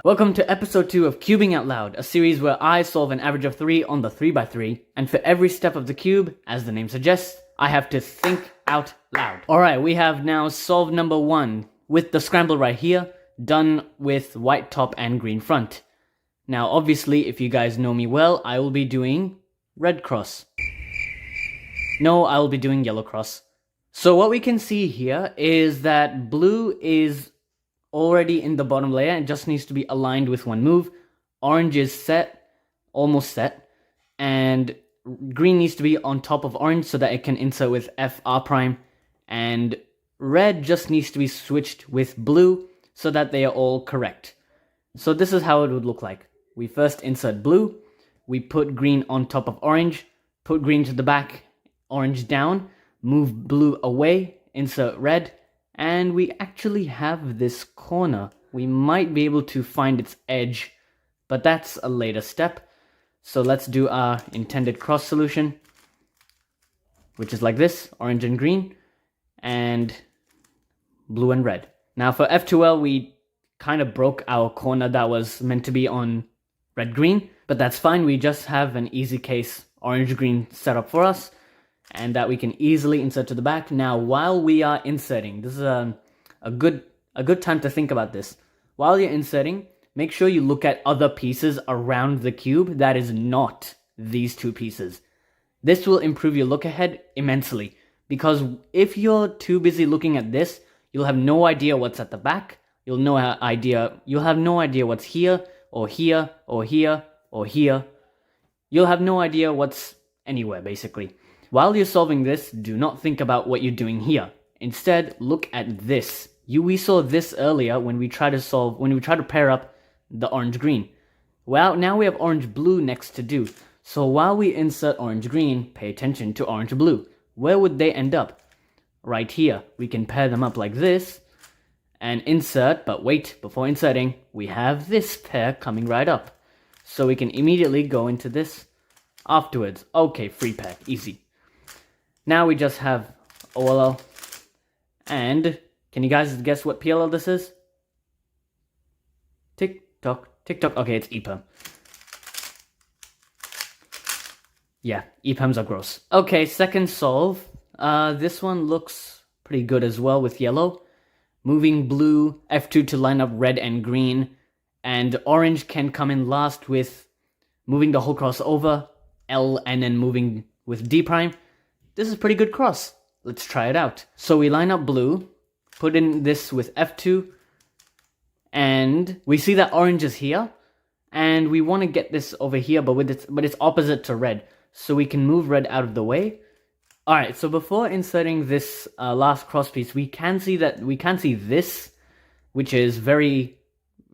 Welcome to episode 2 of Cubing Out Loud, a series where I solve an average of 3 on the 3x3, and for every step of the cube, as the name suggests, I have to think out loud. Alright, we have now solved number 1, with the scramble right here, done with white top and green front. Now obviously, if you guys know me well, I will be doing red cross. No, I will be doing yellow cross. So what we can see here is that blue is already in the bottom layer and just needs to be aligned with one move. Orange is set, almost set, and green needs to be on top of orange so that it can insert with FR prime, and red just needs to be switched with blue so that they are all correct. So this is how it would look like. We first insert blue, we put green on top of orange, put green to the back, orange down, move blue away, insert red, and we actually have this corner. We might be able to find its edge, but that's a later step. So let's do our intended cross solution, which is like this, orange and green, and blue and red. Now for F2L, we kind of broke our corner that was meant to be on red-green, but that's fine. We just have an easy case orange-green set up for us, and that we can easily insert to the back. Now, while we are inserting, this is a good time to think about this. While you're inserting, make sure you look at other pieces around the cube that is not these two pieces. This will improve your look ahead immensely, because if you're too busy looking at this, you'll have no idea what's at the back. You'll have no idea what's here, or here, or here, or here. You'll have no idea what's anywhere, basically. While you're solving this, do not think about what you're doing here. Instead, look at this. We saw this earlier when we tried to pair up the orange-green. Well, now we have orange-blue next to do. So while we insert orange-green, pay attention to orange-blue. Where would they end up? Right here. We can pair them up like this and insert, but wait, before inserting, we have this pair coming right up. So we can immediately go into this afterwards. Okay, free pair, easy. Now we just have OLL, and can you guys guess what PLL this is? Tick-tock, tick-tock. Okay, it's EPERM. Yeah, EPERMs are gross. Okay, second solve. This one looks pretty good as well with yellow. Moving blue, F2 to line up red and green, and orange can come in last with moving the whole cross over, L, and then moving with D prime. This is a pretty good cross. Let's try it out. So we line up blue, put in this with F2, and we see that orange is here, and we want to get this over here, but it's opposite to red, so we can move red out of the way. Alright, so before inserting this last cross piece, we can see this, which is very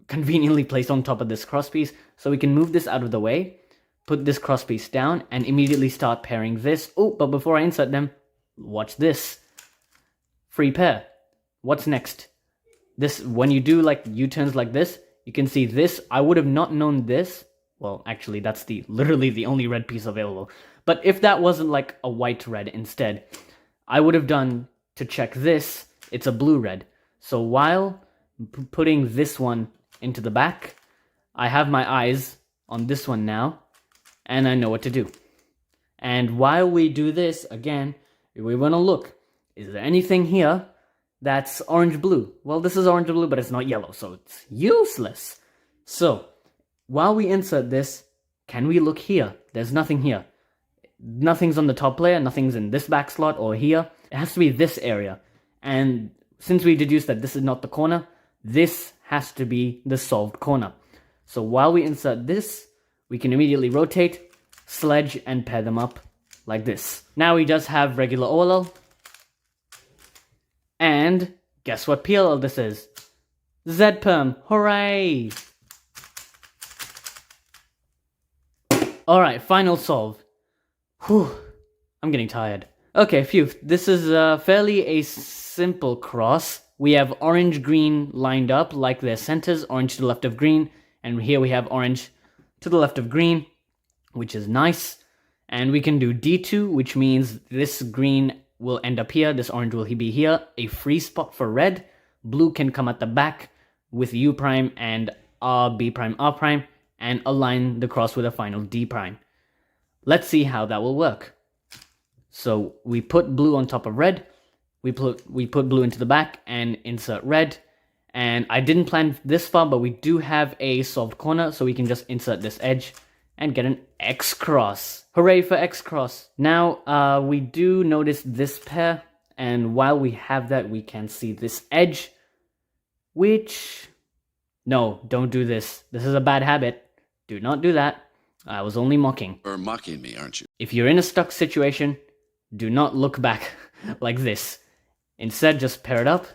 conveniently placed on top of this cross piece, so we can move this out of the way, put this cross piece down, and immediately start pairing this. Oh, but before I insert them, watch this. Free pair. What's next? This, when you do like U-turns like this, you can see this. I would have not known this. Well, actually, that's literally the only red piece available. But if that wasn't like a white red instead, I would have done, to check this, it's a blue red. So while putting this one into the back, I have my eyes on this one now, and I know what to do. And while we do this, again, we want to look. Is there anything here that's orange-blue? Well, this is orange-blue, but it's not yellow, so it's useless. So, while we insert this, can we look here? There's nothing here. Nothing's on the top layer, nothing's in this back slot or here. It has to be this area. And since we deduced that this is not the corner, this has to be the solved corner. So while we insert this, we can immediately rotate, sledge, and pair them up like this. Now we just have regular OLL. And guess what PLL this is? ZPerm. Hooray! Alright, final solve. Whew, I'm getting tired. Okay, phew. This is fairly a simple cross. We have orange-green lined up like their centers, orange to the left of green, and here we have orange to the left of green, which is nice. And we can do D2, which means this green will end up here, this orange will be here, a free spot for red. Blue can come at the back with U prime and R, B prime, R prime, and align the cross with a final D prime. Let's see how that will work. So we put blue on top of red, we put blue into the back and insert red. And I didn't plan this far, but we do have a solved corner, so we can just insert this edge and get an X cross. Hooray for X cross. Now, we do notice this pair, and while we have that, we can see this edge, which... No, don't do this. This is a bad habit. Do not do that. I was only mocking. You're mocking me, aren't you? If you're in a stuck situation, do not look back like this. Instead, just pair it up,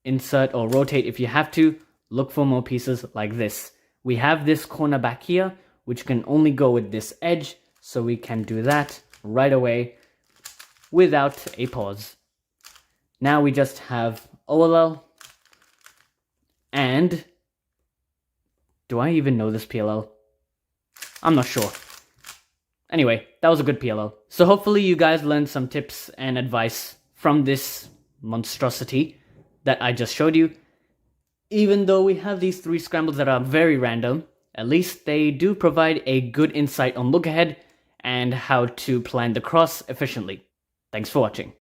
insert or rotate if you have to, look for more pieces like this. We have this corner back here, which can only go with this edge, so we can do that right away without a pause. Now we just have OLL, and do I even know this PLL? I'm not sure. Anyway, that was a good PLL. So hopefully you guys learned some tips and advice from this monstrosity that I just showed you. Even though we have these 3 scrambles that are very random, at least they do provide a good insight on look ahead and how to plan the cross efficiently. Thanks for watching.